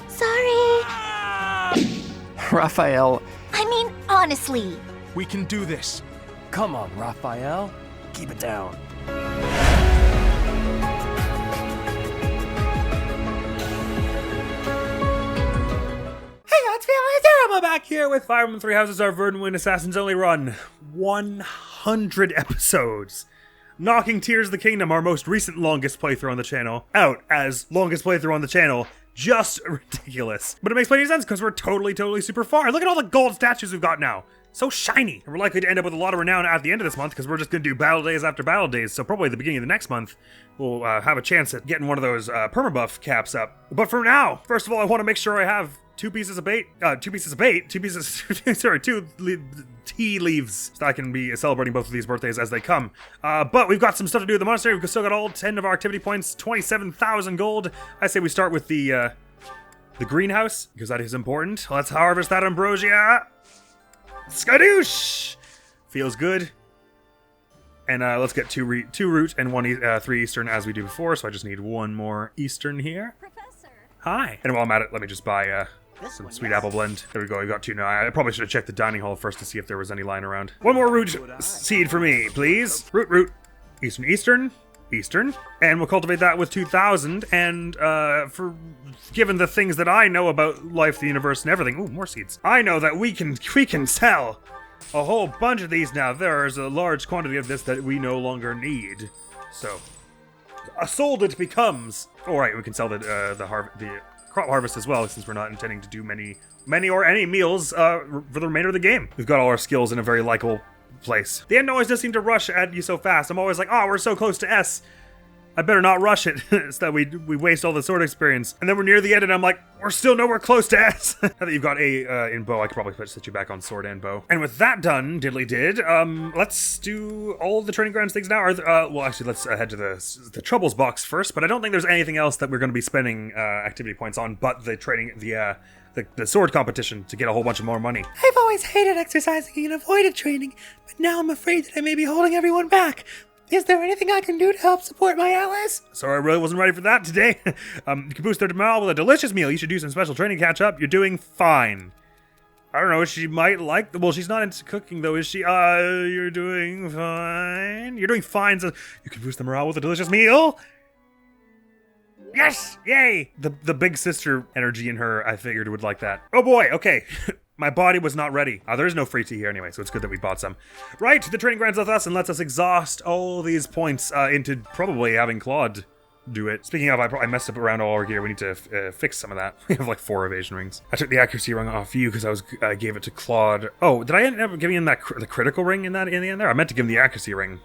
Sorry. Raphael. I mean, honestly. We can do this. Come on, Raphael. Keep it down. Terrible back here with Fire Emblem Three Houses, our Verdant Wind Assassins only run 100 episodes. Knocking Tears of the Kingdom, our most recent longest playthrough on the channel, out as longest playthrough on the channel. Just ridiculous. But it makes plenty of sense because we're totally super far. Look at all the gold statues we've got now. So shiny. And we're likely to end up with a lot of renown at the end of this month because we're just going to do battle days after battle days. So probably at the beginning of the next month, we'll have a chance at getting one of those permabuff caps up. But for now, first of all, I want to make sure I have two tea leaves, so I can be celebrating both of these birthdays as they come. But we've got some stuff to do at the monastery. We've still got all 10 of our activity points, 27,000 gold. I say we start with the greenhouse, because that is important. Let's harvest that ambrosia. Skadoosh! Feels good. And let's get two root and 3 eastern as we do before, so I just need one more eastern here. Professor. Hi. And while I'm at it, let me just buy some sweet apple blend. There we go, we got 2 now. I probably should have checked the dining hall first to see if there was any lying around. One more root seed for me, please. Root. Eastern. And we'll cultivate that with 2,000. And for given the things that I know about life, the universe, and everything. Ooh, more seeds. I know that we can sell a whole bunch of these now. There is a large quantity of this that we no longer need. So, sold it becomes. All right, we can sell the crop harvest as well, since we're not intending to do many or any meals for the remainder of the game. We've got all our skills in a very likable place. The end always does seem to rush at you so fast. I'm always like, oh, we're so close to S. I better not rush it, so that we waste all the sword experience. And then we're near the end, and I'm like, we're still nowhere close to S. Now that you've got A in bow, I could probably set you back on sword and bow. And with that done, let's do all the training grounds things now. Well, actually, let's head to the troubles box first. But I don't think there's anything else that we're going to be spending activity points on, but the training, the sword competition to get a whole bunch of more money. I've always hated exercising and avoided training, but now I'm afraid that I may be holding everyone back. Is there anything I can do to help support my allies? Sorry, I really wasn't ready for that today. You can boost their morale with a delicious meal. You should do some special training catch up. You're doing fine. I don't know, she might like... Well, she's not into cooking, though, is she? You're doing fine. You're doing fine, so you can boost the morale with a delicious meal. Yes! Yay! The big sister energy in her, I figured, would like that. Oh boy, okay. My body was not ready. There is no free tea here anyway, so it's good that we bought some. Right, the training grounds with us and lets us exhaust all these points into probably having Claude do it. Speaking of, I messed up around all our gear. We need to fix some of that. We have like 4 evasion rings. I took the accuracy ring off you because I gave it to Claude. Oh, did I end up giving him the critical ring in the end there? I meant to give him the accuracy ring.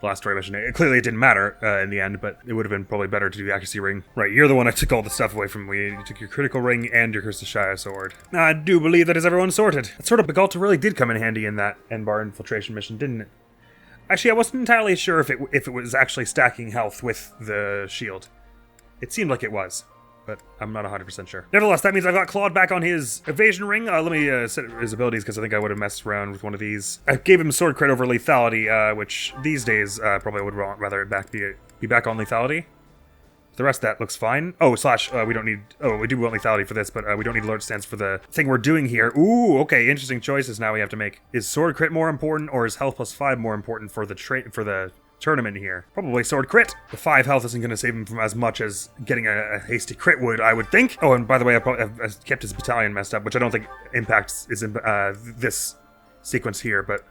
Last story mission. Clearly it didn't matter in the end, but it would have been probably better to do the accuracy ring. Right, you're the one I took all the stuff away from. You took your critical ring and your Curse of Shia sword. I do believe that is everyone sorted. That sort of Begalta really did come in handy in that N-bar infiltration mission, didn't it? Actually, I wasn't entirely sure if it was actually stacking health with the shield. It seemed like it was, but I'm not 100% sure. Nevertheless, that means I've got Claude back on his evasion ring. Let me set his abilities, because I think I would have messed around with one of these. I gave him sword crit over lethality, which these days probably would rather be back on lethality. The rest of that looks fine. Oh, we don't need... Oh, we do want lethality for this, but we don't need alert stance for the thing we're doing here. Ooh, okay, interesting choices now we have to make. Is sword crit more important, or is health plus 5 more important for the tournament here? Probably sword crit. The 5 health isn't going to save him from as much as getting a hasty crit would, I would think. Oh, and by the way, I've kept his battalion messed up, which I don't think impacts this sequence here, but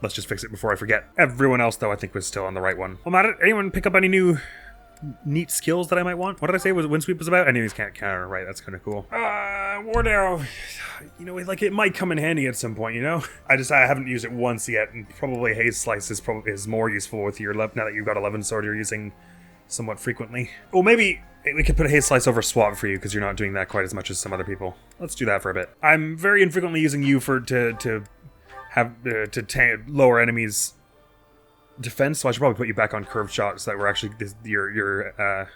let's just fix it before I forget. Everyone else, though, I think was still on the right one. Well, Matt, anyone pick up any new neat skills that I might want? What did I say Windsweep was about? Enemies can't counter, right? That's kind of cool. Ward Arrow. You know, like, it might come in handy at some point, you know? I haven't used it once yet, and probably Haze Slice is more useful with your now that you've got 11 sword you're using somewhat frequently. Well, maybe we could put a Haze Slice over Swap for you, because you're not doing that quite as much as some other people. Let's do that for a bit. I'm very infrequently using you to lower enemies' defense, so I should probably put you back on curved shot so that we're actually your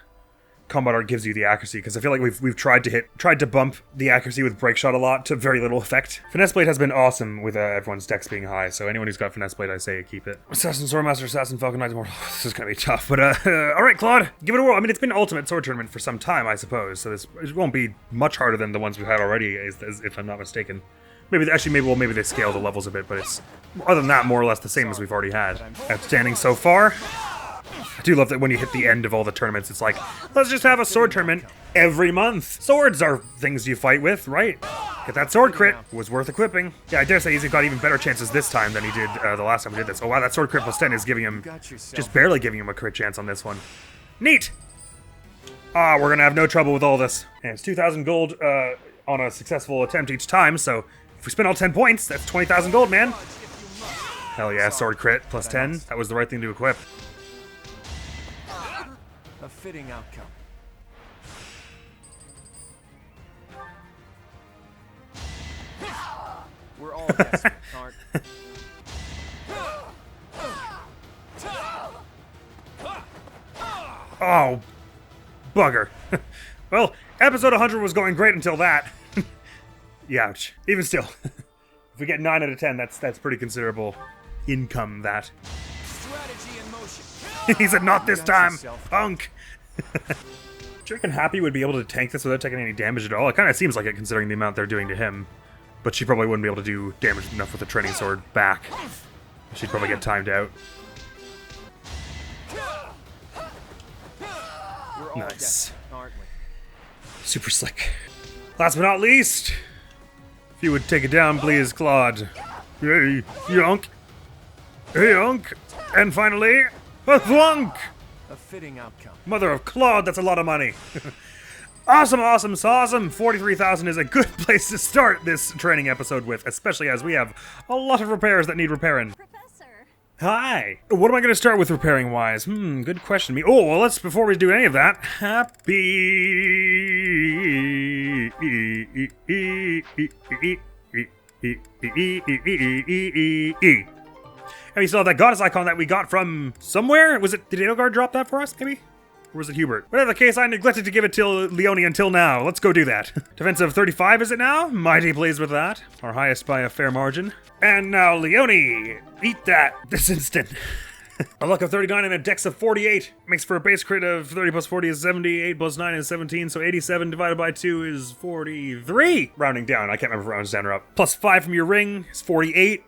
combat art gives you the accuracy, because I feel like we've tried to bump the accuracy with break shot a lot to very little effect. Finesse blade has been awesome with everyone's dex being high, so anyone who's got finesse blade, I say keep it. Assassin Swordmaster, Assassin Falcon Knight Immortal. This is gonna be tough, but all right, Claude, give it a whirl. I mean, it's been Ultimate Sword Tournament for some time, I suppose, so it won't be much harder than the ones we've had already, if I'm not mistaken. Maybe they scale the levels a bit, but it's other than that, more or less the same as we've already had. Outstanding so far. I do love that when you hit the end of all the tournaments, it's like, let's just have a sword tournament every month. Swords are things you fight with, right? Get that sword crit. Was worth equipping. Yeah, I dare say he's got even better chances this time than he did the last time we did this. Oh wow, that sword crit plus 10 is giving him, just barely giving him a crit chance on this one. Neat! Ah, we're gonna have no trouble with all this. And it's 2,000 gold on a successful attempt each time, so if we spend all 10 points, that's 20,000 gold, man. Hell yeah, sword crit plus 10. That was the right thing to equip. A fitting outcome. We're all desperate, aren't we? Oh, bugger. Well, episode 100 was going great until that. Youch. Even still, if we get 9 out of 10, that's pretty considerable income, that. Strategy in motion. He said, not this time, punk. Do you reckon Happy would be able to tank this without taking any damage at all? It kind of seems like it, considering the amount they're doing to him. But she probably wouldn't be able to do damage enough with a training sword back. She'd probably get timed out. We're all Nice. desperate, aren't we? Super slick. Last but not least, if you would take it down, please, Claude. Hey, yonk. Hey, yonk. And finally, a thwunk. A fitting outcome. Mother of Claude, that's a lot of money. Awesome, awesome, awesome. 43,000 is a good place to start this training episode with, especially as we have a lot of repairs that need repairing. Professor. Hi. What am I going to start with repairing wise? Good question. Oh, well, before we do any of that, And we still have that goddess icon that we got from somewhere. Did Edelgard drop that for us, maybe? Or was it Hubert? Whatever the case, I neglected to give it to Leone until now. Let's go do that. Defensive 35 is it now? Mighty pleased with that. Our highest by a fair margin. And now, Leone, eat that this instant. A luck of 39 and a dex of 48. Makes for a base crit of 30 plus 40 is 70, 8 plus 9 is 17, so 87 divided by 2 is 43. Rounding down, I can't remember if it rounds down or up. Plus 5 from your ring is 48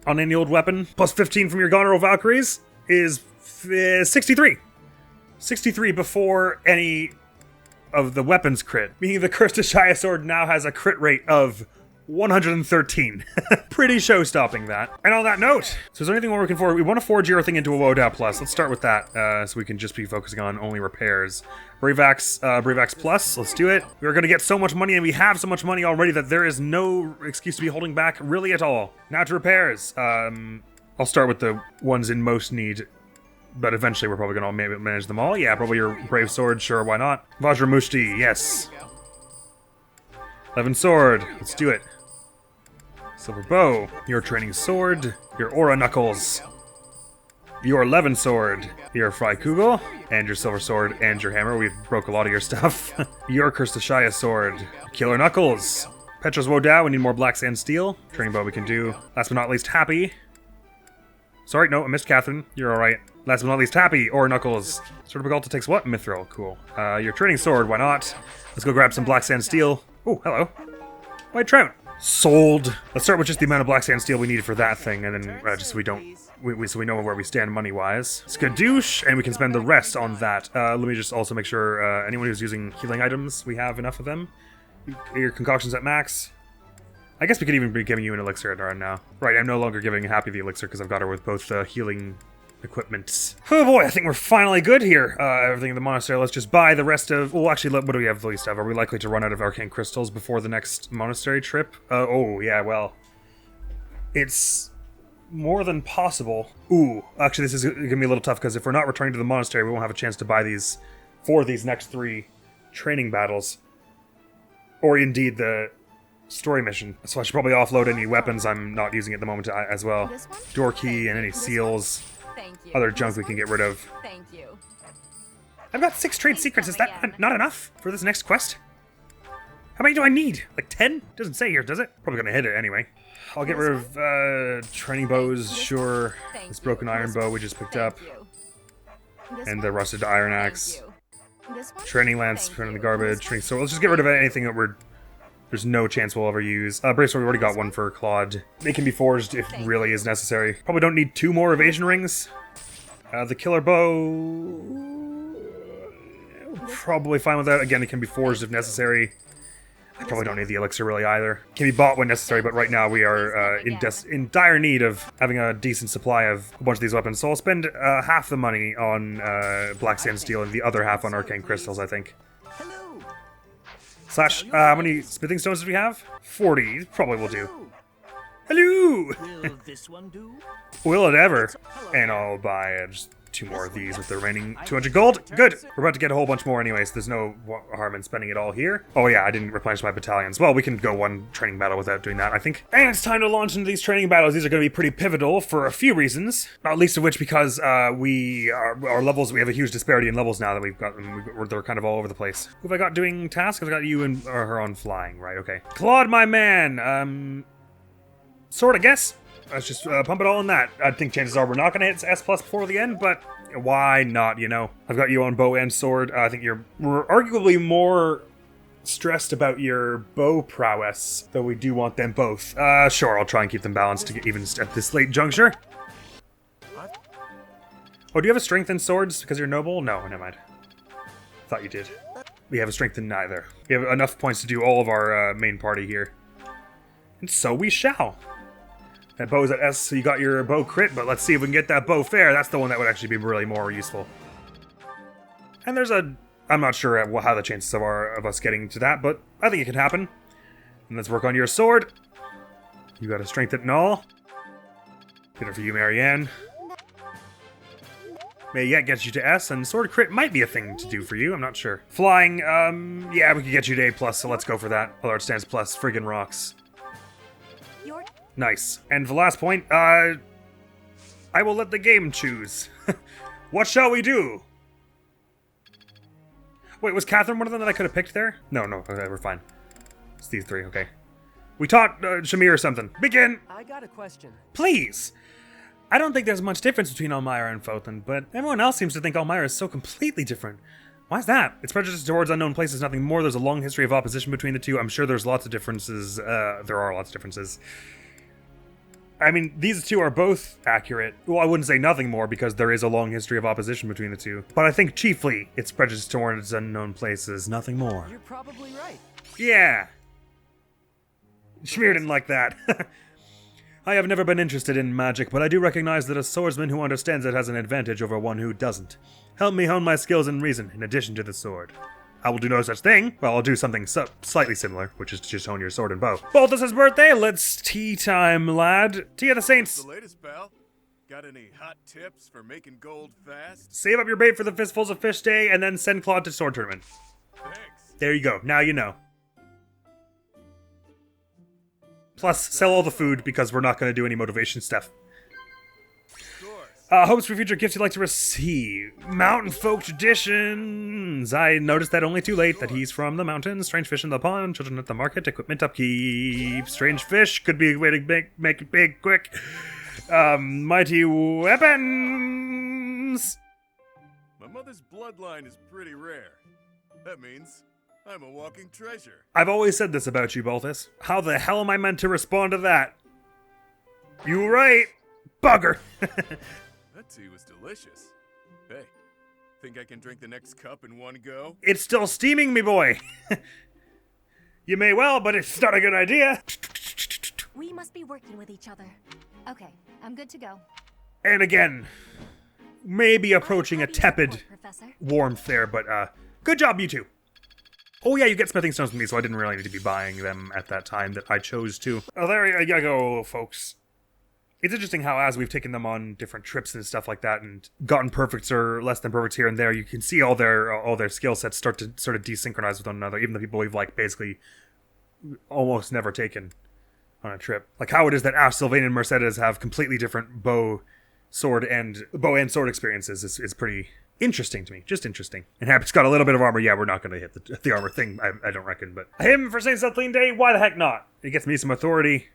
on any old weapon. Plus 15 from your Goneril Valkyries is 63. 63 before any of the weapons crit, meaning the Cursed Ashaya sword now has a crit rate of 113. Pretty show-stopping, that. And on that note, so is there anything we're looking for? We want to forge your thing into a Woda Plus. Let's start with that, so we can just be focusing on only repairs. Braveax Plus, let's do it. We're going to get so much money, and we have so much money already that there is no excuse to be holding back really at all. Now to repairs. I'll start with the ones in most need. But eventually we're probably going to manage them all. Yeah, probably your Brave Sword, sure, why not? Vajramushti, yes. Levin Sword, let's do it. Silver Bow, your Training Sword, your Aura Knuckles, your Levin Sword, your Fry Kugel, and your Silver Sword, and your Hammer. We broke a lot of your stuff. Your Cursed Ashaya Sword, Killer Knuckles, Petra's Woda, we need more Black Sand Steel. Training Bow we can do. Last but not least, Happy. Sorry, no, I missed Catherine. You're alright. Last but not least, Happy, or Knuckles. Sword of Galta takes what? Mithril. Cool. Your Training Sword, why not? Let's go grab some Black Sand Steel. Oh, hello. White Trout. Sold. Let's start with just the amount of Black Sand Steel we need for that thing, and then just so we don't... so we know where we stand money-wise. Skadoosh, and we can spend the rest on that. Let me just also make sure anyone who's using healing items, we have enough of them. Your concoctions at max. I guess we could even be giving you an elixir at our end now. Right, I'm no longer giving Happy the elixir because I've got her with both healing equipments. Oh boy, I think we're finally good here. Everything in the monastery. Let's just buy the rest of... Well, actually, what do we have the least of? Are we likely to run out of arcane crystals before the next monastery trip? Oh, yeah, well... It's more than possible. Ooh, actually, this is going to be a little tough because if we're not returning to the monastery, we won't have a chance to buy these for these next 3 training battles. Or indeed the... story mission. So I should probably offload any weapons I'm not using at the moment as well. Door key and any seals. Thank you. Other junk we can get rid of. Thank you. I've got 6 trade Please secrets. come Is that again. not enough for this next quest? How many do I need? Like 10? Doesn't say here, does it? Probably gonna hit it anyway. I'll get rid of training bows, sure. Thank This broken you. iron bow we just picked up. Thank you. This And one? the rusted iron Thank axe. you. This one? Training lance, Thank turn in the you. garbage. This Training one? sword. Let's just get rid of anything that there's no chance we'll ever use. Brave sword, we already got one for Claude. It can be forged if Thank really you. is necessary. Probably don't need 2 more evasion rings. The killer bow... Probably fine with that. Again, it can be forged if necessary. I probably don't need the elixir really either. Can be bought when necessary, but right now we are in dire need of having a decent supply of a bunch of these weapons. So I'll spend half the money on black sand steel and the other half on arcane crystals, I think. Hello. Slash, how many smithing stones do we have? 40. Probably will do. Hello! Will this one do? Will it ever? And I'll buy just 2 more of these with the remaining 200 gold. Good! We're about to get a whole bunch more anyway, so there's no harm in spending it all here. Oh yeah, I didn't replenish my battalions. Well, we can go 1 training battle without doing that, I think. And it's time to launch into these training battles. These are going to be pretty pivotal for a few reasons. Not least of which because our levels, we have a huge disparity in levels now that we've got them. They're kind of all over the place. Who have I got doing tasks? I've got you and her on flying, right? Okay. Claude, my man. Sword, I guess. Let's just pump it all in that. I think chances are we're not going to hit S+ before the end, but why not, you know? I've got you on bow and sword. I think we're arguably more stressed about your bow prowess, though we do want them both. Sure, I'll try and keep them balanced to get even at this late juncture. Oh, do you have a strength in swords because you're noble? No, never mind. Thought you did. We have a strength in neither. We have enough points to do all of our main party here. And so we shall. That bow's at S, so you got your bow crit, but let's see if we can get that bow fair. That's the one that would actually be really more useful. And there's I'm not sure how the chances are of us getting to that, but I think it can happen. And let's work on your sword. You got a strength at all. Good for you, Marianne. May yet get you to S, and sword crit might be a thing to do for you, I'm not sure. Flying, yeah, we could get you to A+, so let's go for that. Although it stands plus, friggin' rocks. Your Nice. And for the last point, I will let the game choose. What shall we do? Wait, was Catherine one of them that I could have picked there? No, okay, we're fine. It's these 3, okay. We taught Shamir something. Begin! I got a question. Please! I don't think there's much difference between Elmira and Fothan, but everyone else seems to think Elmira is so completely different. Why is that? Its prejudice towards unknown places, nothing more. There's a long history of opposition between the two. I'm sure there's lots of differences. There are lots of differences. I mean, these 2 are both accurate. Well, I wouldn't say nothing more because there is a long history of opposition between the 2. But I think chiefly it's prejudice towards unknown places, nothing more. You're probably right. Yeah. Shamir didn't like that. I have never been interested in magic, but I do recognize that a swordsman who understands it has an advantage over one who doesn't. Help me hone my skills in reason, in addition to the sword. I will do no such thing. Well, I'll do something slightly similar, which is to just hone your sword and bow. Balthus' birthday, let's tea time, lad. Tea of the Saints. The latest, pal? Got any hot tips for making gold fast? Save up your bait for the Fistfuls of Fish Day, and then send Claude to sword tournament. Thanks. There you go. Now you know. Plus, sell all the food, because we're not going to do any motivation stuff. Of course. Hopes for future gifts you'd like to receive. Mountain folk traditions. I noticed that only too late that he's from the mountains. Strange fish in the pond. Children at the market. Equipment upkeep. Strange fish could be a way to make it big quick. Mighty weapons. My mother's bloodline is pretty rare. That means I'm a walking treasure. I've always said this about you, Balthus. How the hell am I meant to respond to that? You right. Bugger. That tea was delicious. Hey, think I can drink the next cup in one go? It's still steaming, me boy. You may well, but it's not a good idea. We must be working with each other. Okay, I'm good to go. And again, maybe approaching a Happy to tepid report, Professor. warmth there, but good job, you two. Oh yeah, you get smithing stones from me, so I didn't really need to be buying them at that time that I chose to. Oh, there you go, folks. It's interesting how as we've taken them on different trips and stuff like that and gotten perfects or less than perfects here and there, you can see all their skill sets start to sort of desynchronize with one another, even the people we've like basically almost never taken on a trip. Like how it is that Ash, Sylvain, and Mercedes have completely different bow and sword experiences is pretty interesting to me. Just interesting. And Happy's got a little bit of armor. Yeah, we're not going to hit the armor thing, I don't reckon. But him for St. Clean Day? Why the heck not? It gets me some authority.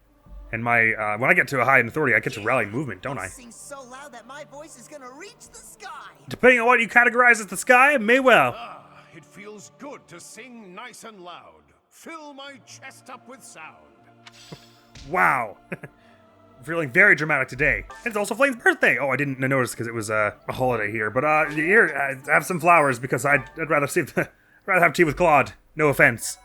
And my when I get to a high in authority, I get to rally movement, don't I? Sing so loud that my voice is gonna reach the sky. Depending on what you categorize as the sky, may well. Ah, it feels good to sing nice and loud. Fill my chest up with sound. Wow. Feeling very dramatic today. And it's also Flame's birthday. Oh, I didn't notice because it was a holiday here. But here, have some flowers because I'd rather rather have tea with Claude. No offense.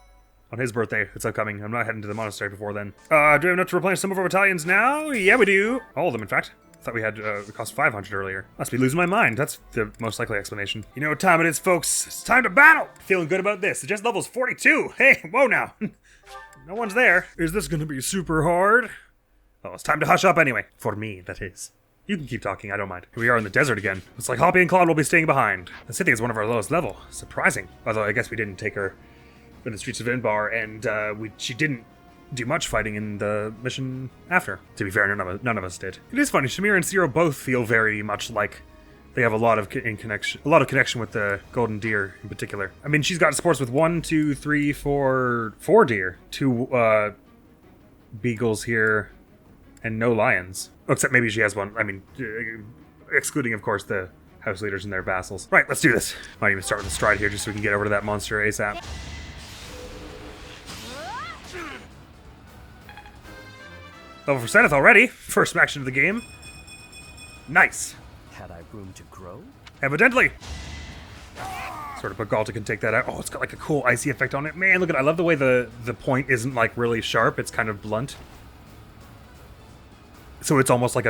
On his birthday, it's upcoming. I'm not heading to the monastery before then. Do we have enough to replenish some of our battalions now? Yeah, we do. All of them, in fact. I thought we had, it cost 500 earlier. Must be losing my mind. That's the most likely explanation. You know what time it is, folks. It's time to battle! Feeling good about this. Suggest level's 42. Hey, whoa now. No one's there. Is this gonna be super hard? Oh, it's time to hush up anyway. For me, that is. You can keep talking, I don't mind. Here we are in the desert again. It's like Hoppy and Claude will be staying behind. The city is one of our lowest level. Surprising. Although I guess we didn't take her in the streets of Inbar, and she didn't do much fighting in the mission after. To be fair, none of us did. It is funny. Shamir and Zero both feel very much like they have a lot of connection with the golden deer in particular. I mean, she's got sports with 1, 2, 3, 4 deer, 2 beagles here, and no lions. Oh, except maybe she has one. I mean, excluding of course the house leaders and their vassals. Right, let's do this. Might even start with a stride here just so we can get over to that monster ASAP. Level for Zenith already. First action of the game. Nice. Had I room to grow? Evidently. Sort of, but Galta can take that out. Oh, it's got like a cool icy effect on it. Man, look at it. I love the way the point isn't like really sharp. It's kind of blunt. So it's almost like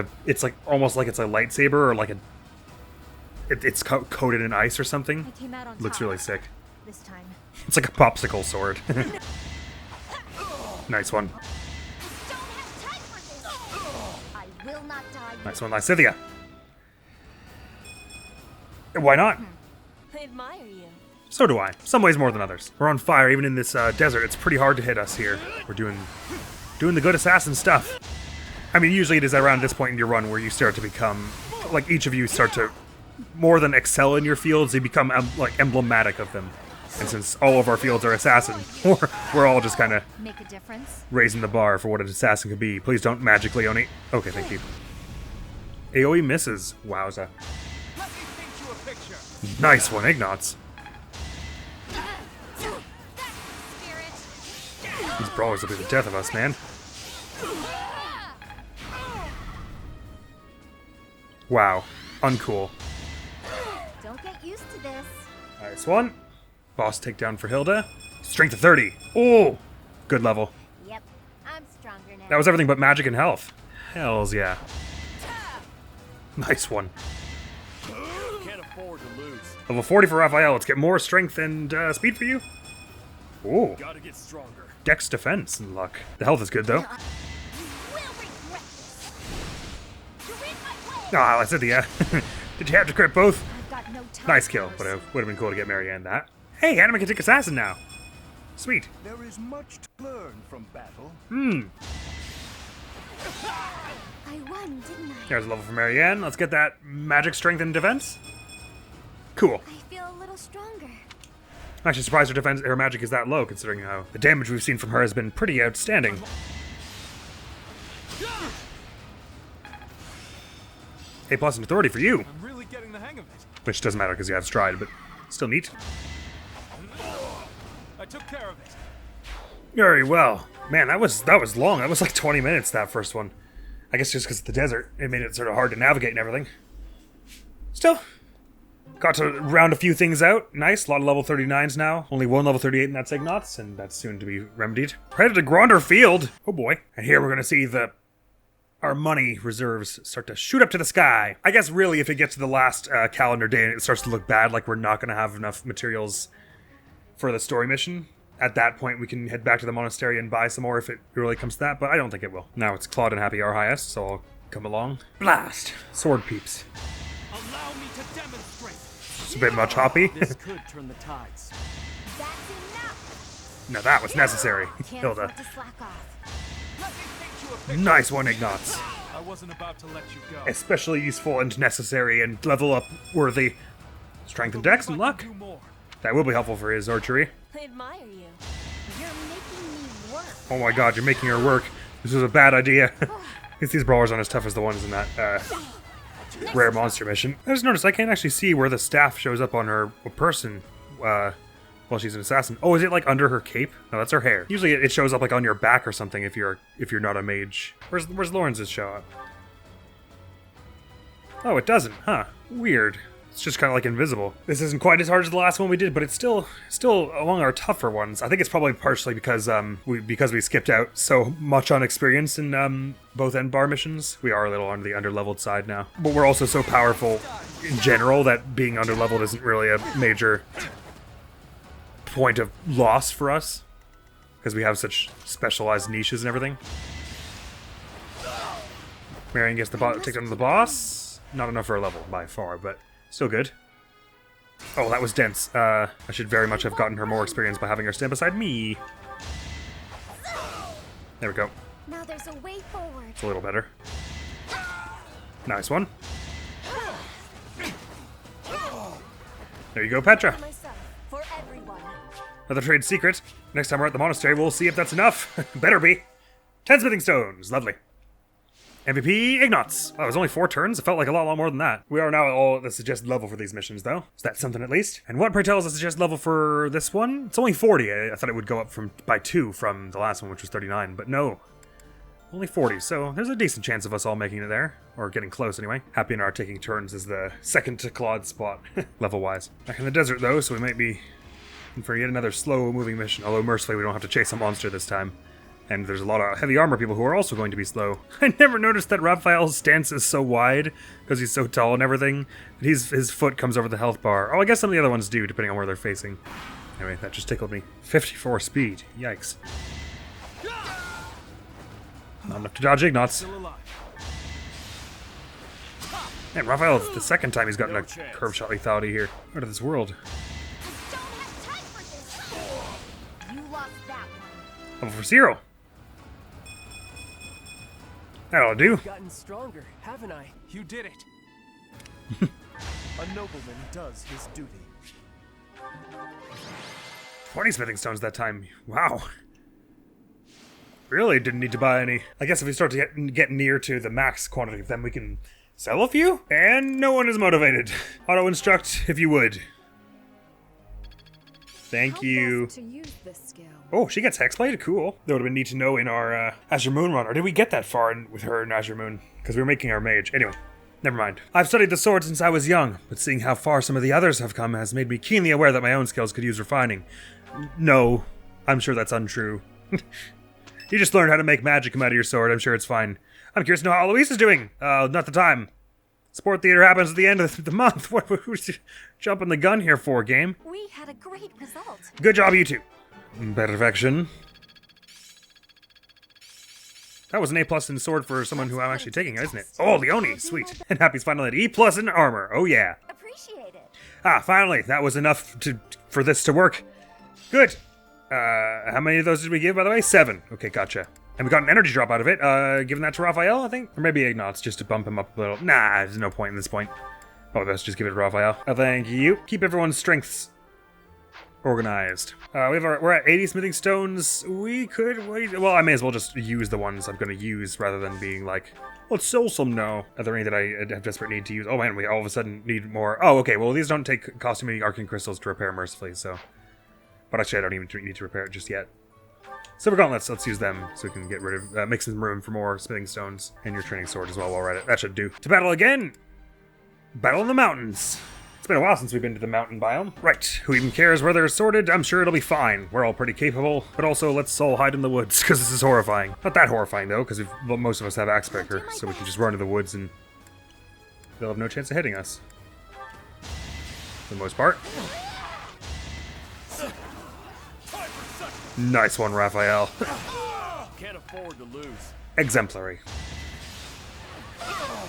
almost like it's a lightsaber or like it's coated in ice or something. I came out on Looks top really sick. this time. It's like a popsicle sword. Nice one. Don't have time for this. I will not die. Nice one, Lysithia. Why not? I admire you. So do I. Some ways more than others. We're on fire even in this desert. It's pretty hard to hit us here. We're doing the good assassin stuff. I mean, usually it is around this point in your run where you start to become, like each of you start to, more than excel in your fields, they become like emblematic of them. And since all of our fields are assassin, we're all just kind of Make a difference. raising the bar for what an assassin could be. Please don't magically Oni. Okay, thank you. AoE misses. Wowza. Let me paint you a picture. Nice one, Ignatz. These brawlers will be the death of us, man. Wow. Uncool. Don't get used to this. Nice one. Boss takedown for Hilda. Strength of 30. Oh! Good level. Yep, I'm stronger now. That was everything but magic and health. Hells yeah. Nice one. Can't afford to lose. Level 40 for Raphael. Let's get more strength and speed for you. Ooh. Gotta get stronger. Dex, defense, and luck. The health is good, though. Will regret this. You're in my way. Ah, I said yeah. Did you have to crit both? I've got no time. Nice for kill, this. but it would have been cool to get Marianne that. Hey, Anima can take Assassin now. Sweet. There is much to learn from battle. I won, didn't I? There's a level for Marianne. Let's get that magic, strength, and defense. Cool. I feel a little stronger. I'm actually surprised her magic is that low, considering how the damage we've seen from her has been pretty outstanding. A+ in authority for you. I'm really getting the hang of it. Which doesn't matter because you have stride, but still neat. I took care of it. Very well. Man, that was long. That was like 20 minutes, that first one. I guess just because of the desert, it made it sort of hard to navigate and everything. Still, got to round a few things out. Nice, a lot of level 39s now. Only one level 38 and that's Ignatz, and that's soon to be remedied. We're headed to Gronder Field. Oh boy. And here we're going to see our money reserves start to shoot up to the sky. I guess really if it gets to the last calendar day and it starts to look bad, like we're not going to have enough materials for the story mission, at that point we can head back to the monastery and buy some more if it really comes to that, but I don't think it will. Now it's Claude and Happy our highest, so I'll come along. Blast! Sword peeps. Allow me to demonstrate. It's a bit much, Hoppy. This could turn the tides. That's enough. Now that was necessary. Can't Hilda. afford to slack off. Let me paint you a picture. Nice one, Ignatz. I wasn't about to let you go. Especially useful and necessary and level up worthy. Strength and dex and luck. Do more. That will be helpful for his archery. I admire you. You're making me work. Oh my god, you're making her work. This was a bad idea. At least these brawlers aren't as tough as the ones in that rare monster mission. I just noticed I can't actually see where the staff shows up on her person while she's an assassin. Oh, is it like under her cape? No, that's her hair. Usually it shows up like on your back or something if you're not a mage. Where's Lawrence's show up? Oh, it doesn't, huh? Weird. It's just kind of like invisible. This isn't quite as hard as the last one we did, but it's still among our tougher ones. I think it's probably partially because we skipped out so much on experience in both end bar missions. We are a little on the underleveled side now, but we're also so powerful in general that being underleveled isn't really a major point of loss for us because we have such specialized niches and everything. Marion gets take down the boss. Not enough for a level by far, but still good. Oh, that was dense. I should very much have gotten her more experience by having her stand beside me. There we go. Now there's a way forward. It's a little better. Nice one. There you go, Petra. For myself, for everyone. Another trade secret. Next time we're at the monastery, we'll see if that's enough. Better be. 10 smithing stones. Lovely. MVP Ignatz. Wow, it was only 4 turns. It felt like a lot more than that. We are now at all the suggested level for these missions, though. So that's something at least. And what, pray tell, is the suggested level for this one? It's only 40. I thought it would go up by 2 from the last one, which was 39. But no. Only 40. So there's a decent chance of us all making it there. Or getting close, anyway. Happy and R taking turns is the second to Claude's spot, level-wise. Back in the desert, though, so we might be in for yet another slow-moving mission. Although, mercifully, we don't have to chase a monster this time. And there's a lot of heavy armor people who are also going to be slow. I never noticed that Raphael's stance is so wide, because he's so tall and everything. His foot comes over the health bar. Oh, I guess some of the other ones do, depending on where they're facing. Anyway, that just tickled me. 54 speed. Yikes. Not enough to dodge Ignatz. Still alive. And Raphael, it's the second time he's gotten a curve shot lethality here. Out of this world. I don't have time for this. You lost that one. Level for Zero. That'll do. Gotten stronger, haven't I? You did it. A nobleman does his duty. 20 smithing stones that time. Wow. Really didn't need to buy any. I guess if we start to get near to the max quantity, then we can sell a few. And no one is motivated. Auto instruct if you would. Thank you. To use this skill. Oh, she gets Hexblade? Cool. That would have been neat to know in our Azure Moon run. Or did we get that far with her in Azure Moon? Because we were making our mage. Anyway, never mind. I've studied the sword since I was young, but seeing how far some of the others have come has made me keenly aware that my own skills could use refining. No, I'm sure that's untrue. You just learned how to make magic come out of your sword. I'm sure it's fine. I'm curious to know how Eloise is doing. Not the time. Sport theater happens at the end of the month. Who's you jumping the gun here for, game? We had a great result. Good job, you two. Perfection. That was an A+ in sword for someone who I'm actually taking, isn't it? Oh, Leonie, sweet. And Happy's finally at E+ in armor. Oh yeah. Appreciate it. Ah, finally, that was enough for this to work. Good. How many of those did we give, by the way? 7. Okay, gotcha. And we got an energy drop out of it. Giving that to Raphael, I think? Or maybe Ignatz, just to bump him up a little. Nah, there's no point in this point. Probably best just give it to Raphael. Thank you. Keep everyone's strengths organized. We're at 80 smithing stones. We could wait. Well, I may as well just use the ones I'm going to use rather than being like, let's sell some now. Are there any that I have desperate need to use? Oh man, we all of a sudden need more. Oh, okay. Well, these don't take costuming arcane crystals to repair mercifully, so. But actually, I don't even need to repair it just yet. Silver gauntlets, let's use them so we can get rid of, make some room for more smithing stones. And your training sword as well while we're at it. That should do. To battle again! Battle in the mountains. It's been a while since we've been to the mountain biome. Right, who even cares where they're sorted? I'm sure it'll be fine. We're all pretty capable. But also, let's all hide in the woods, because this is horrifying. Not that horrifying, though, because most of us have Axe Breaker, so we can just run to the woods and they'll have no chance of hitting us. For the most part. Nice one, Raphael. Can't afford to lose. Exemplary.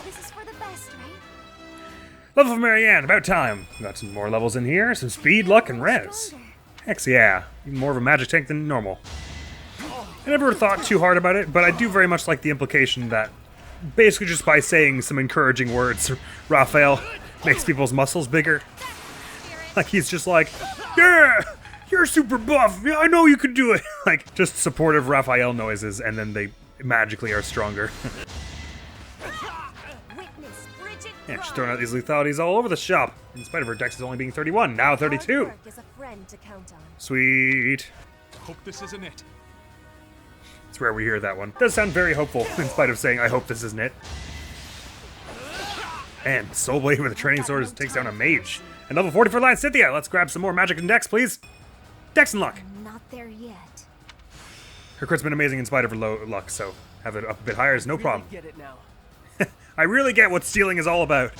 This is for the best, right? Level for Marianne, about time. Got some more levels in here, some speed, luck, and res. Stronger. Heck yeah, even more of a magic tank than normal. I never thought too hard about it, but I do very much like the implication that basically just by saying some encouraging words, Raphael makes people's muscles bigger. Like he's just like, yeah, you're super buff. Yeah, I know you can do it. Like just supportive Raphael noises, and then they magically are stronger. Witness Bridget Yeah, she's throwing out these lethalities all over the shop. In spite of her dex only being 31, now 32. Work is a friend to count on. Sweet. Hope this isn't it. It's rare we hear that one. Does sound very hopeful, in spite of saying, I hope this isn't it. And Soul Blade with a training sword takes down a mage. And level 40 for Lance Cynthia. Let's grab some more magic and dex, please. Dex and luck. I'm not there yet. Her crit's been amazing in spite of her low luck, so have it up a bit higher is no problem. Get it now. I really get what stealing is all about.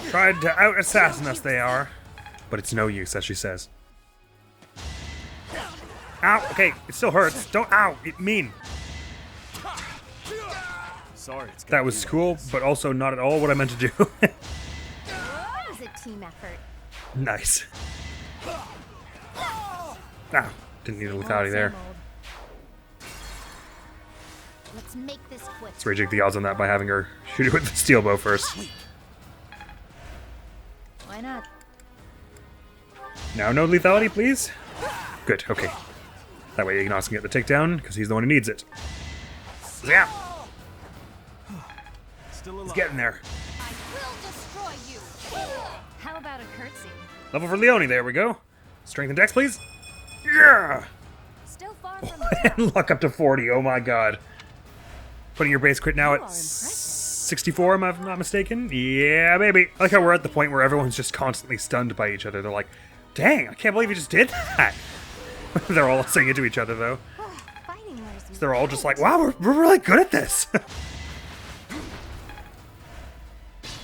Tried to out-assassin us, they are. But it's no use, as she says. Ow, okay, it still hurts. Don't, ow, it mean. Sorry, it's That was cool, but also not at all what I meant to do. It was a team effort. Nice. Ow, didn't need a lethality there. Let's make this quick. Let's rejig the odds on that by having her shoot it with the steel bow first. Why not? Now no lethality, please. Good, okay. That way Ignos can get the takedown, because he's the one who needs it. Yeah, still alive. he's getting there. I will destroy you. How about a curtsy? Level for Leone, there we go. Strength and dex, please. Yeah! Still far from the top. And luck up to 40, oh my god. Putting your base crit now You at are impressive. 64, am I not mistaken? Yeah, baby. I like how we're at the point where everyone's just constantly stunned by each other. They're like, dang, I can't believe you just did that. They're all saying it to each other, though. Fighting wears They're all just like, wow, we're really good at this.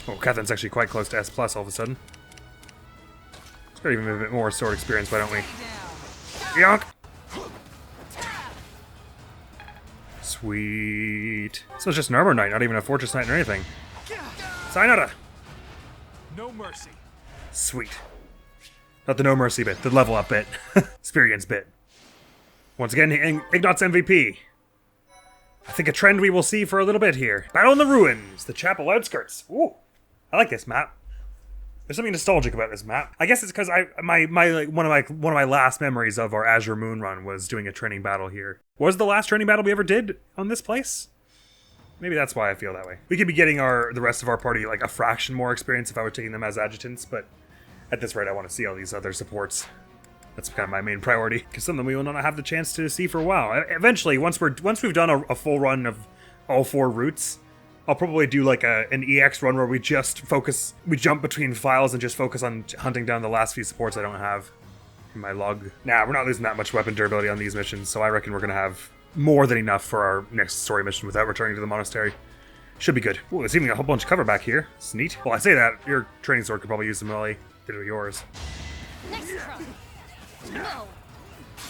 Oh, Catherine's actually quite close to S+ all of a sudden. Let's get even a bit more sword experience, why don't we? Yonk! Sweet. So it's just an armor knight, not even a fortress knight or anything. Sayonara! No mercy. Sweet. Not the no mercy bit, the level up bit. Experience bit. Once again, Ignat's MVP. I think a trend we will see for a little bit here. Battle in the Ruins, the chapel outskirts. Ooh, I like this map. There's something nostalgic about this map. I guess it's because one of my last memories of our Azure Moon run was doing a training battle here. Was the last training battle we ever did on this place? Maybe that's why I feel that way. We could be getting the rest of our party like a fraction more experience if I were taking them as adjutants, but at this rate I want to see all these other supports. That's kind of my main priority, because some of them we will not have the chance to see for a while. Eventually, once we've done a full run of all 4 routes, I'll probably do like an EX run where we jump between files and just focus on hunting down the last few supports I don't have in my log. Nah, we're not losing that much weapon durability on these missions, so I reckon we're going to have more than enough for our next story mission without returning to the monastery. Should be good. Ooh, there's even a whole bunch of cover back here. It's neat. Well, I say that, your training sword could probably use some melee. Did it with yours. Nice try. No.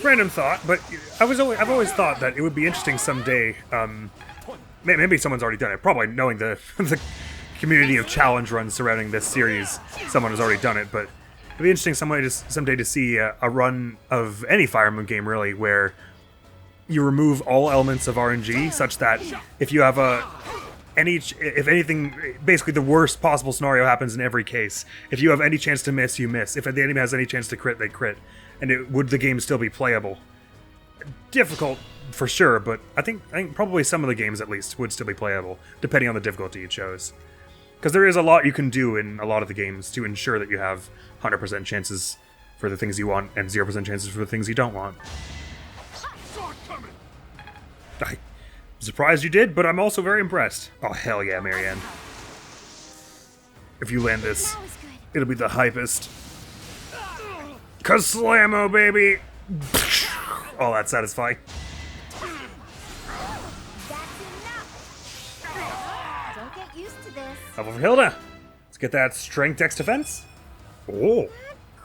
Random thought, but I've always thought that it would be interesting someday. Maybe someone's already done it. Probably knowing the community of challenge runs surrounding this series, someone has already done it. But it'd be interesting someday to see a run of any Fire Emblem game really, where you remove all elements of RNG, such that if you have if anything, basically the worst possible scenario happens in every case. If you have any chance to miss, you miss. If the enemy has any chance to crit, they crit. And would the game still be playable? Difficult for sure, but I think probably some of the games at least would still be playable, depending on the difficulty you chose. Because there is a lot you can do in a lot of the games to ensure that you have 100% chances for the things you want and 0% chances for the things you don't want. I'm surprised you did, but I'm also very impressed. Oh, hell yeah, Marianne. If you land this, That was good. it'll be the hypest. Kaslamo, baby! Oh, that's satisfying. That's enough. Don't get used to this. Level for Hilda. Let's get that strength dex defense. Oh,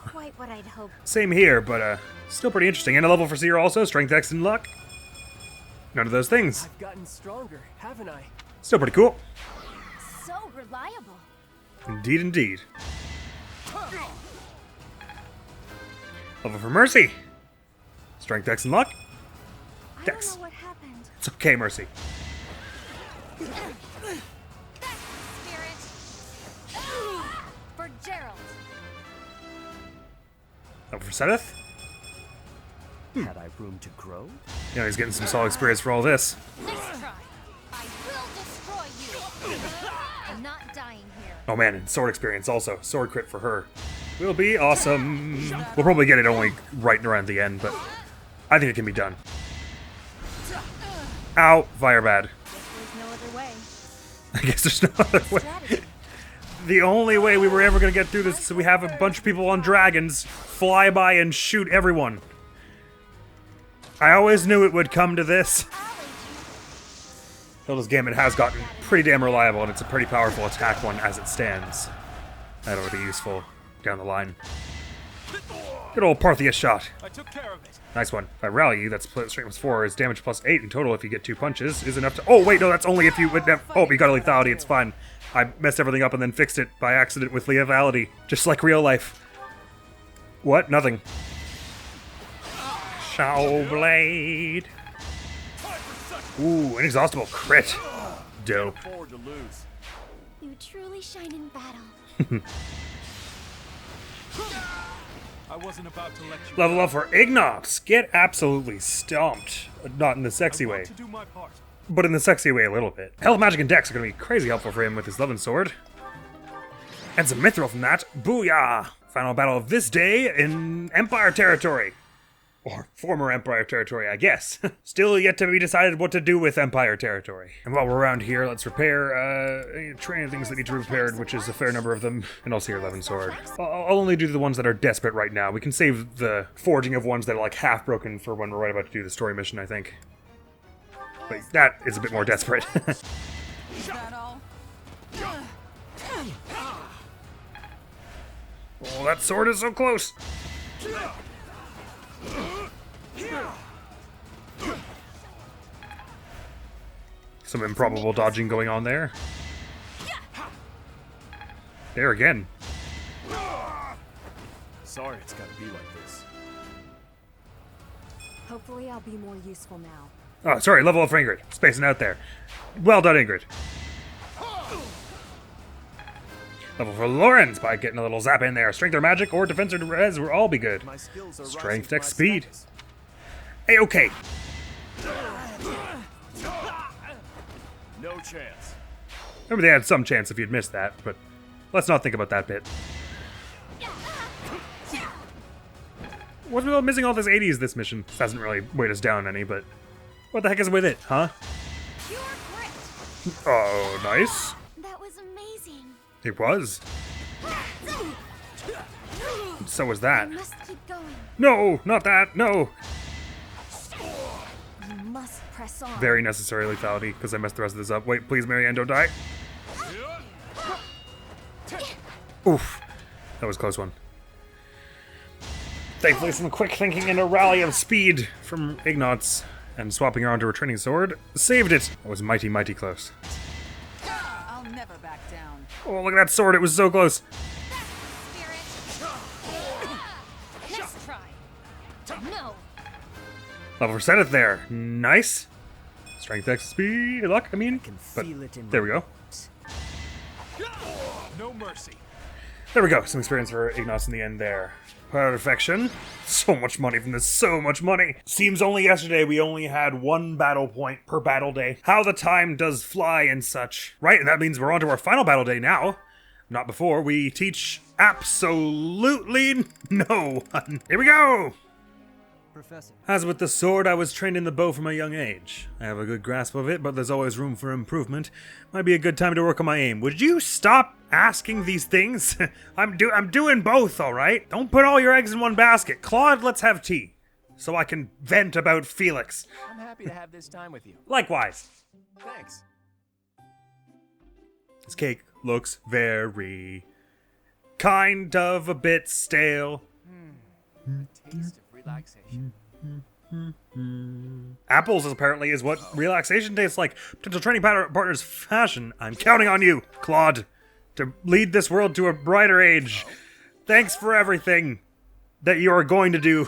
Quite what I'd hoped. same here, but still pretty interesting. And a level for Seer also, strength dex and luck. None of those things. I've gotten stronger, haven't I? Still pretty cool. So reliable. Indeed, indeed. Level for Mercy. Strength dex and luck. I Dex. don't know what happened. It's okay, Mercy. Spirit. For Gerald. for Sedith. Had I room to grow? Yeah, he's getting some solid experience for all this. Nice try. I will destroy you. I'm not dying here. Oh man, and sword experience also. Sword crit for her. Will be awesome. We'll probably get it only right around the end, but I think it can be done. Ow, fire bad. There's no other way. I guess there's no other way. Strategy. The only way we were ever going to get through this is so we have a bunch of people on dragons fly by and shoot everyone. I always knew it would come to this. Hilda's Gambit has gotten pretty damn reliable, and it's a pretty powerful attack one as it stands. That'll be useful down the line. Good old Parthia shot. I took care of it. Nice one. If I rally you, that's strength plus 4 is damage plus 8 in total if you get 2 punches. Is enough to... Oh, wait, no, that's only if you... Oh, you got a lethality, it's fine. I messed everything up and then fixed it by accident with lethality. Just like real life. What? Nothing. Shadow Blade. Ooh, inexhaustible crit. Dope. Forward to lose. You truly shine in battle. I wasn't about to let you Level up for Ignox. Get absolutely stomped. Not in the sexy way, to do my part. but in the sexy way a little bit. Health, magic, and dex are going to be crazy helpful for him with his Levin Sword. And some mithril from that. Booyah! Final battle of this day in Empire territory. Or former Empire territory, I guess. Still yet to be decided what to do with Empire territory. And while we're around here, let's repair training things that need to be repaired, which is a fair number of them. And also your Levin Sword. I'll only do the ones that are desperate right now. We can save the forging of ones that are like half broken for when we're right about to do the story mission, I think. But that is a bit more desperate. Is that all? Oh, that sword is so close! Some improbable dodging going on there. There again. Sorry it's gotta be like this. Hopefully I'll be more useful now. Oh, sorry, level up for Ingrid. Spacing out there. Well done, Ingrid. Level for Lawrence by getting a little zap in there. Strength or magic or defense or res will all be good. My skills are Strength, rising dex, to my speed. status. Hey, okay. No chance. Remember they had some chance if you'd missed that, but let's not think about that bit. What's with missing all this 80s this mission? This hasn't really weighed us down any, but what the heck is with it, huh? Pure grit. Oh, nice. That was amazing. It was. So was I that. must keep going. No, not that, no. You must press on. Very necessary lethality, because I messed the rest of this up. Wait, please, Marianne, don't die. Oof. That was a close one. Thankfully, some quick thinking and a rally of speed from Ignots, and swapping her onto her training sword saved it. That was mighty, mighty close. I'll never back down. Oh, look at that sword. It was so close. Spirit. Nice try. No. Level for Sedith there. Nice. Strength, dex, speed, luck, I mean. But there we go. No mercy. There we go. Some experience for Ignos in the end there. Perfection. So much money from this. So much money. Seems only yesterday we only had 1 battle point per battle day. How the time does fly and such. Right, and that means we're on to our final battle day now. Not before we teach absolutely no one. Here we go. Professor. As with the sword, I was trained in the bow from a young age. I have a good grasp of it, but there's always room for improvement. Might be a good time to work on my aim. Would you stop asking these things? I'm doing both, all right? Don't put all your eggs in one basket. Claude, let's have tea, so I can vent about Felix. I'm happy to have this time with you. Likewise. Thanks. This cake looks very kind of a bit stale. Taste of relaxation. Apples apparently is what relaxation tastes like. Potential training partners fashion. I'm counting on you, Claude, to lead this world to a brighter age. Thanks for everything that you are going to do.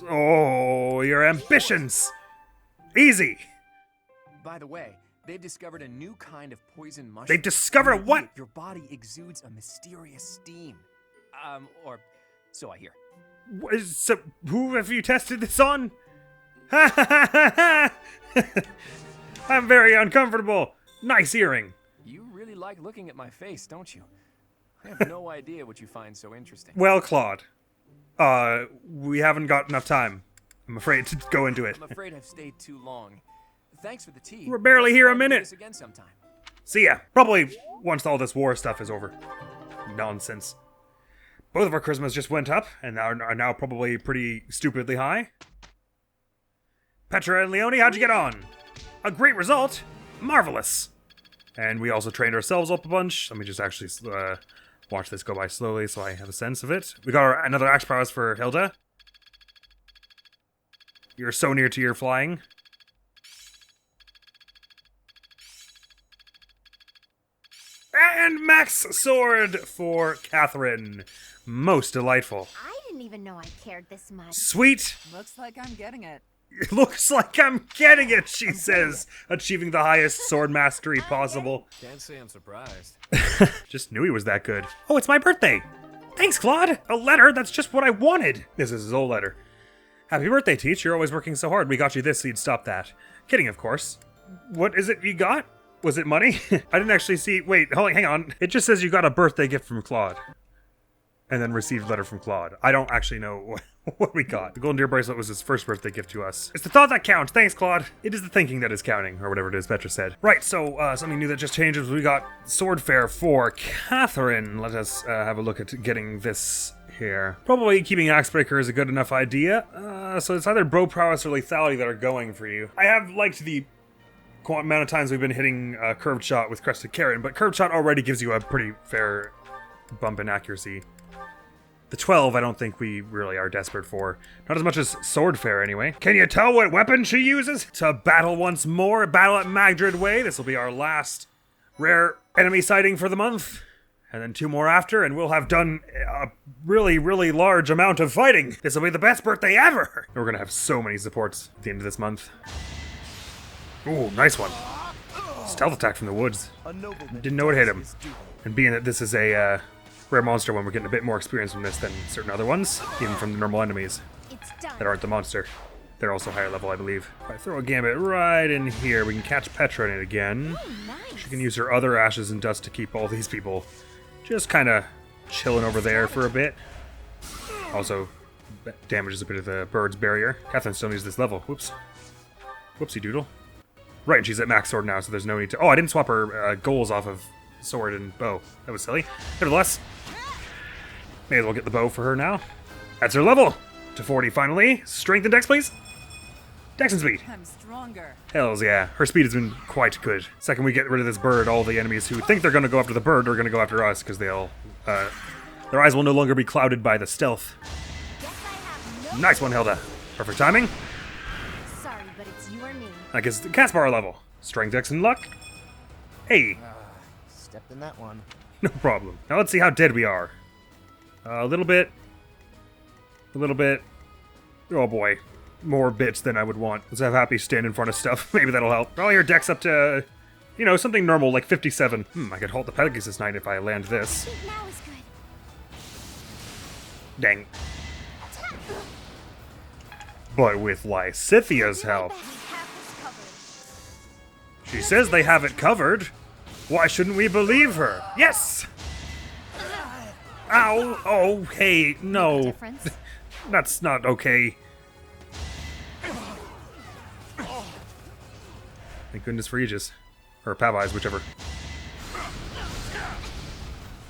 Your ambitions. Easy. By the way, they've discovered a new kind of poison mushroom. They've discovered When you what? eat it, your body exudes a mysterious steam. Or So I hear. So, who have you tested this on? I'm very uncomfortable. Nice earring. You really like looking at my face, don't you? I have no idea what you find so interesting. Well, Claude, we haven't got enough time. I'm afraid to go into it. I'm afraid I've stayed too long. Thanks for the tea. We're barely Let's here try a to do minute. this again sometime. See ya. Probably once all this war stuff is over. Nonsense. Both of our charismas just went up, and are now probably pretty stupidly high. Petra and Leone, how'd you get on? A great result. Marvelous. And we also trained ourselves up a bunch. Let me just actually watch this go by slowly so I have a sense of it. We got another axe prowess for Hilda. You're so near to your flying. And max sword for Catherine. Most delightful. I didn't even know I cared this much. Sweet. Looks like I'm getting it. It looks like I'm getting it, she says, achieving the highest sword mastery possible. Can't say I'm surprised. Just knew he was that good. Oh, it's my birthday. Thanks, Claude. A letter? That's just what I wanted. This is his old letter. Happy birthday, Teach. You're always working so hard. We got you this so you'd stop that. Kidding, of course. What is it you got? Was it money? I didn't actually see... Wait, hang on. It just says you got a birthday gift from Claude. And then received letter from Claude. I don't actually know what we got. The Golden Deer Bracelet was his first birthday gift to us. It's the thought that counts. Thanks, Claude. It is the thinking that is counting, or whatever it is Petra said. Right, so something new that just changed was we got Sword Fair for Catherine. Let us have a look at getting this here. Probably keeping Axebreaker is a good enough idea. So it's either Bow Prowess or Lethality that are going for you. I have liked the amount of times we've been hitting Curved Shot with Crested Carrot, but Curved Shot already gives you a pretty fair bump in accuracy. The 12, I don't think we really are desperate for. Not as much as Sword Fair, anyway. Can you tell what weapon she uses? To battle once more, battle at Magdred Way. This will be our last rare enemy sighting for the month. And then 2 more after, and we'll have done a really, really large amount of fighting. This will be the best birthday ever. We're gonna have so many supports at the end of this month. Ooh, nice one. Stealth attack from the woods. Didn't know it hit him. And being that this is a rare monster one, we're getting a bit more experience from this than certain other ones, even from the normal enemies It's done. that aren't the monster. They're also higher level, I believe. If I throw a gambit right in here, we can catch Petra in it again. Oh, nice. She can use her other ashes and dust to keep all these people just kind of chilling over there for a bit. Also, damages a bit of the bird's barrier. Catherine still needs this level. Whoops. Whoopsie doodle. Right, and she's at max sword now, so there's no need to... Oh, I didn't swap her goals off of sword and bow. That was silly. Nevertheless, may as well get the bow for her now. That's her level. To 40 finally. Strength and dex, please. Dex and speed. I'm stronger. Hells yeah. Her speed has been quite good. Second we get rid of this bird, all the enemies who think they're going to go after the bird are going to go after us, because they'll... their eyes will no longer be clouded by the stealth. Guess I have no... Nice one, Hilda. Perfect timing. Sorry, but it's you or me. That gets the Caspar level. Strength, dex, and luck. Hey. Stepped in that one. No problem. Now let's see how dead we are. A little bit. A little bit. Oh boy. More bits than I would want. Let's have Happy stand in front of stuff. Maybe that'll help. Probably your dex up to, you know, something normal, like 57. I could halt the Pegasus Knight if I land this. I think now is good. Dang. But with Lysithia's help. I bet we have this covered. She says they have it covered. Why shouldn't we believe her? Yes! Ow! Oh, hey, no. Difference? That's not okay. Thank goodness for Aegis. Or Pavise, whichever.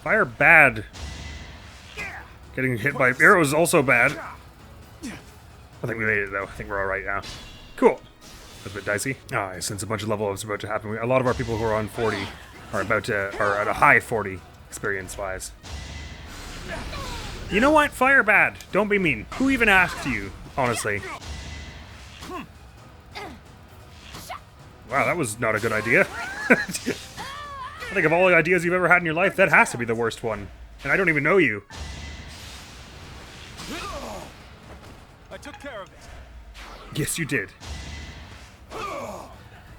Fire bad. Getting hit by arrows is also bad. I think we made it though. I think we're alright now. Cool. That's a bit dicey. Ah, since a bunch of level ups are about to happen, a lot of our people who are on 40 are at a high 40 experience-wise. You know what? Fire bad. Don't be mean. Who even asked you, honestly? Wow, that was not a good idea. I think of all the ideas you've ever had in your life, that has to be the worst one. And I don't even know you. I took care of it. Yes, you did.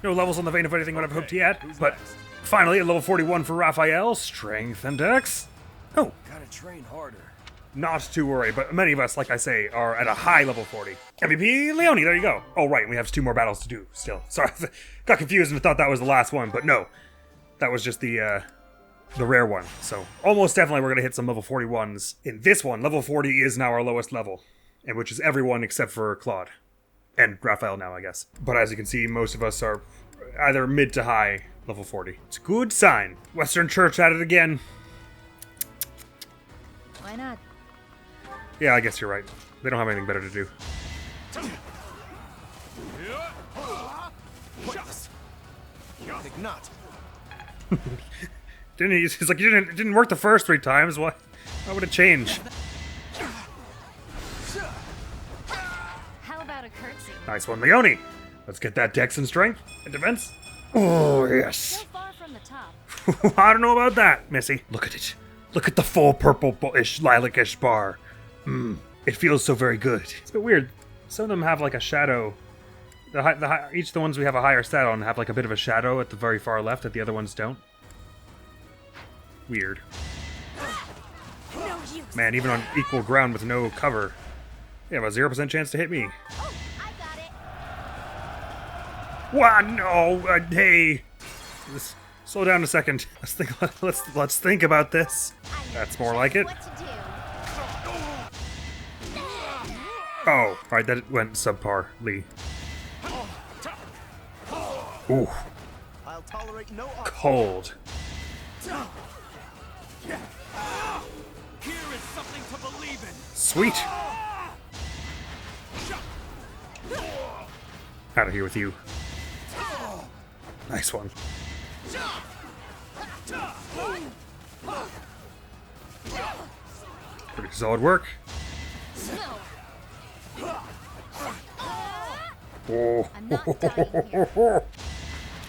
No levels on the vein of anything would have hoped yet, but finally at level 41 for Raphael, strength and dex. Oh, Gotta train harder. not to worry, but many of us, like I say, are at a high level 40. MVP Leone, there you go. Oh, right, we have 2 more battles to do still. Sorry, got confused and thought that was the last one, but no. That was just the rare one. So almost definitely we're going to hit some level 41s. In this one, level 40 is now our lowest level, and which is everyone except for Claude. And Raphael now, I guess. But as you can see, most of us are either mid to high level 40. It's a good sign. Western Church at it again. Why not? Yeah, I guess you're right. They don't have anything better to do. Think not. It's like it didn't work the first 3 times. Why would it change? How about a curtsy? Nice one, Leone. Let's get that dex and strength and defense. Oh, yes. So far from the top. I don't know about that, Missy. Look at it. Look at the full purple-ish, lilac-ish bar. It feels so very good. It's a bit weird. Some of them have like a shadow. Each of the ones we have a higher stat on have like a bit of a shadow at the very far left that the other ones don't. Weird. No use. Man, even on equal ground with no cover, you have a 0% chance to hit me. Oh, I got it. Wow, no, hey. Slow down a second. Let's think about this. I know That's more like it. what to do. Oh, right, that went subpar, Lee. Ooh, I'll tolerate no cold. Here is something to believe in. Sweet. Out of here with you. Nice one. Pretty solid work. Oh. I'm not dying here.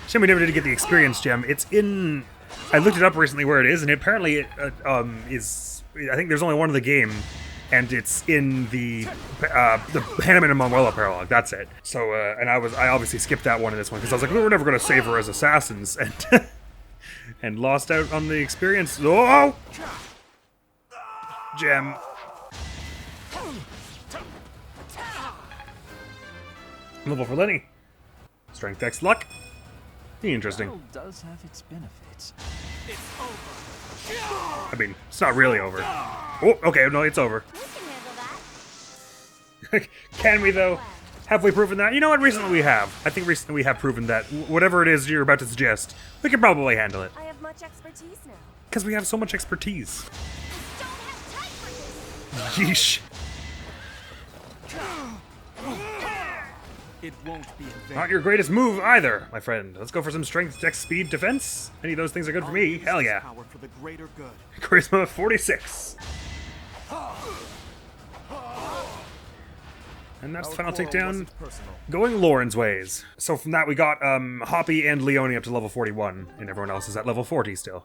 Shame we never did get the experience gem. It's in. I looked it up recently where it is, and apparently it is. I think there's only one in the game, and it's in the Hannah and Manuela paralog. That's it. So, and I obviously skipped that one in this one because I was like, we're never going to save her as assassins, and and lost out on the experience. Oh, gem. Level for Lenny. Strength, Dex, Luck. Interesting. Battle does have its benefits. I mean, it's not really over. Oh, okay, no, it's over. We can handle that. Can we, though? Have we proven that? You know what? Recently we have. I think recently we have proven that whatever it is you're about to suggest, we can probably handle it. I have much expertise now. Because we have so much expertise. Don't have time for this. Yeesh. It won't be in vain. Not your greatest move either, my friend. Let's go for some strength, dex, speed, defense. Any of those things are good for me. Hell yeah. Power for the greater good. Charisma 46. And that's the final takedown. Going Lauren's ways. So from that we got Hoppy and Leone up to level 41, and everyone else is at level 40 still.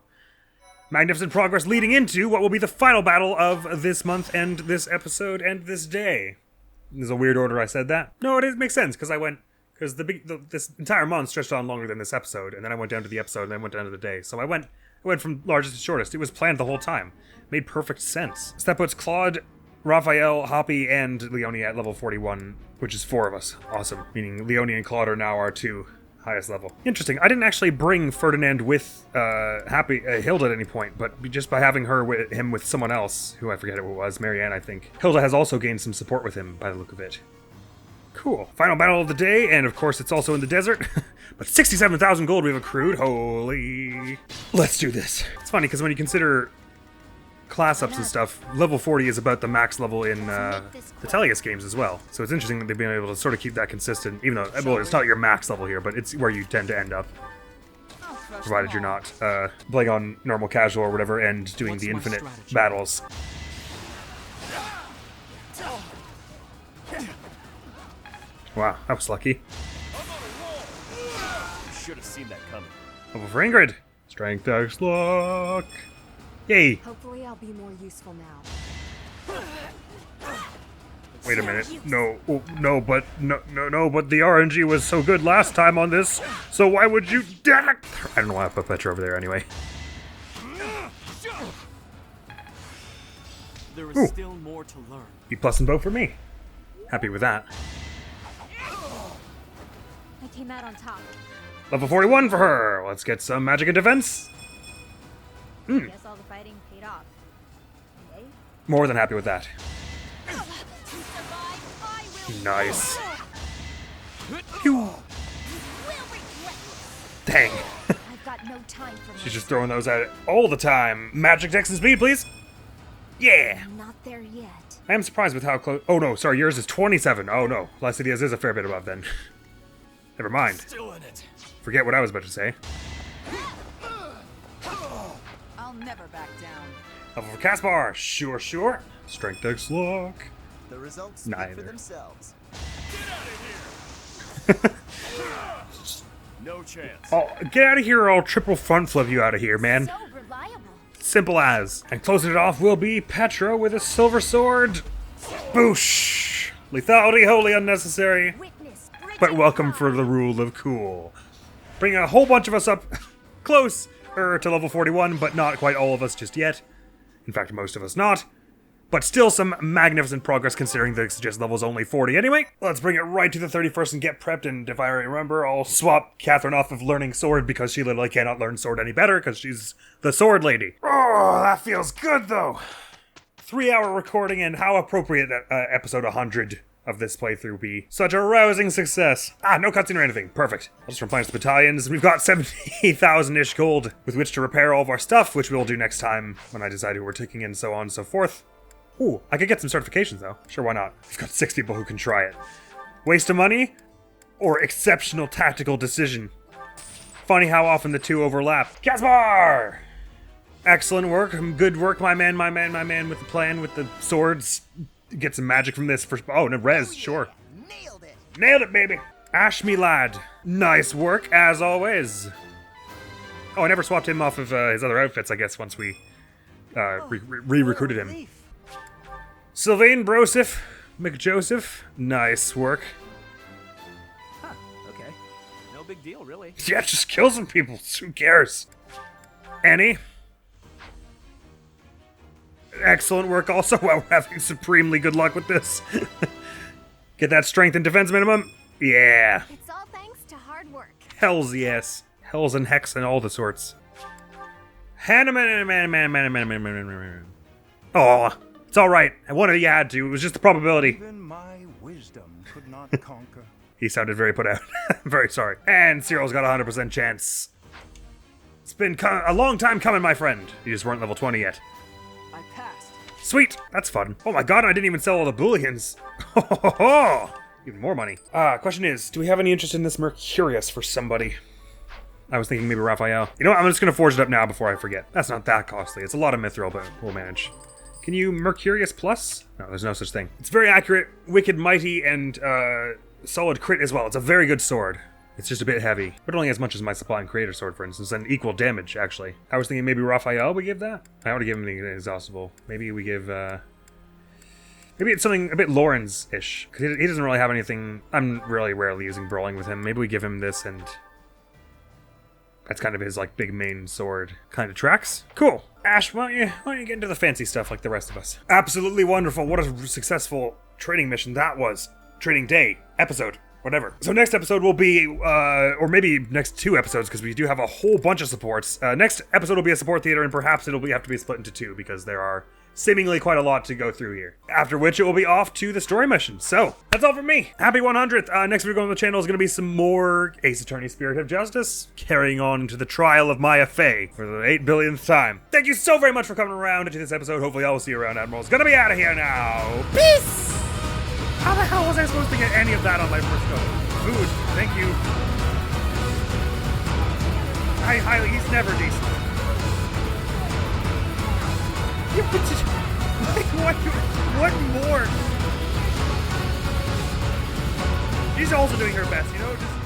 Magnificent progress leading into what will be the final battle of this month and this episode and this day. There's a weird order I said that. No, it makes sense because this entire month stretched on longer than this episode, and then I went down to the episode and then went down to the day. So I went from largest to shortest. It was planned the whole time. Made perfect sense. So that puts Claude, Raphael, Hoppy, and Leone at level 41, which is 4 of us. Awesome. Meaning Leone and Claude are now our 2 highest level. Interesting. I didn't actually bring Ferdinand with Hilda at any point, but just by having him with someone else, who I forget who it was, Marianne, I think. Hilda has also gained some support with him by the look of it. Cool. Final battle of the day, and of course it's also in the desert. But 67,000 gold we've accrued. Holy. Let's do this. It's funny because when you consider class ups and stuff, level 40 is about the max level in the Tellius games as well. So it's interesting that they've been able to sort of keep that consistent, even though, well, it's not your max level here, but it's where you tend to end up. Provided you're not playing on normal casual or whatever and doing the infinite battles. Wow, that was lucky. You should have seen that coming. Level for Ingrid. Strength, Dex, Luck. Yay. Hopefully I'll be more useful now. Wait a minute. No, but the RNG was so good last time on this, so why would you... I don't know why I put Petra over there anyway. there Ooh. is still more to learn. B+ and both for me. Happy with that. I came out on top. Level 41 for her. Let's get some magic and defense. Guess all the fighting paid off. Yay. More than happy with that. To survive, I will. Nice. You will regret this. Dang. I've got no time for She's just throwing those at it all the time. Magic, dex, and speed, please. Yeah. I'm not there yet. I am surprised with how close. Oh no, sorry, yours is 27. Oh no, Las Ideas is a fair bit above then. Never mind. Still in it. Forget what I was about to say. I'll never back down. Level for Caspar. Sure, sure. Strength, dex, lock. The results speak Neither. for themselves. No chance. Oh, get out of here or I'll triple front flip you out of here, man. So reliable. Simple as. And closing it off will be Petra with a silver sword. Boosh. Lethality wholly unnecessary, Witness. but welcome for the rule of cool. Bring a whole bunch of us up close to level 41, but not quite all of us just yet. In fact, most of us not. But still some magnificent progress considering the suggested level is only 40 anyway. Let's bring it right to the 31st and get prepped, and if I remember, I'll swap Catherine off of learning sword because she literally cannot learn sword any better because she's the sword lady. Oh, that feels good though. 3-hour recording, and how appropriate that episode 100 of this playthrough be. Such a rousing success. No cutscene or anything. Perfect. I'll just replenish the battalions. We've got 70,000-ish gold with which to repair all of our stuff, which we'll do next time when I decide who we're taking in, so on and so forth. Ooh, I could get some certifications though. Sure, why not? We've got 6 people who can try it. Waste of money or exceptional tactical decision? Funny how often the two overlap. Caspar! Excellent work. Good work, my man, with the plan, with the swords. Get some magic from this for. Oh, no, res, sure. Nailed it. Nailed it, baby. Ash me lad. Nice work, as always. Oh, I never swapped him off of his other outfits, I guess, once we re-recruited him. Sylvain Broseph McJoseph. Nice work. Huh, okay. No big deal, really. Yeah, just kill some people. Who cares? Annie. Excellent work also. While we're having supremely good luck with this. Get that strength and defense minimum. Yeah. It's all thanks to hard work. Hells yes. Hells and hex and all the sorts. Oh, it's alright. I wanted you had to. It was just a probability. Even my wisdom could not conquer. He sounded very put out. I'm very sorry. And Cyril's got a 100% chance. It's been a long time coming, my friend. You just weren't level 20 yet. I passed. Sweet! That's fun. Oh my god, I didn't even sell all the bullions. Even more money. Question is, do we have any interest in this Mercurius for somebody? I was thinking maybe Raphael. You know what, I'm just gonna forge it up now before I forget. That's not that costly. It's a lot of mithril, but we'll manage. Can you Mercurius plus? No, there's no such thing. It's very accurate, wicked, mighty, and solid crit as well. It's a very good sword. It's just a bit heavy, but only as much as my Supply and Creator sword, for instance, and equal damage, actually. I was thinking maybe Raphael we give that? I want to give him the Inexhaustible. Maybe we give, maybe it's something a bit Lawrence-ish, because he doesn't really have anything. I'm really rarely using Brawling with him. Maybe we give him this, and that's kind of his, like, big main sword. Kind of tracks. Cool. Ash, why don't you get into the fancy stuff like the rest of us? Absolutely wonderful. What a successful training mission that was. Training day. Episode. Whatever. So next episode will be, or maybe next 2 episodes, because we do have a whole bunch of supports. Next episode will be a support theater, and perhaps it'll have to be split into 2, because there are seemingly quite a lot to go through here. After which it will be off to the story mission. So, that's all from me. Happy 100th. Next video on the channel is going to be some more Ace Attorney Spirit of Justice, carrying on to the trial of Maya Fey for the 8 billionth time. Thank you so very much for coming around to this episode. Hopefully I will see you around. Admiral's gonna be out of here now. Peace! How the hell was I supposed to get any of that on my first go? Food. Thank you. He's never decent. What more? She's also doing her best, you know? Just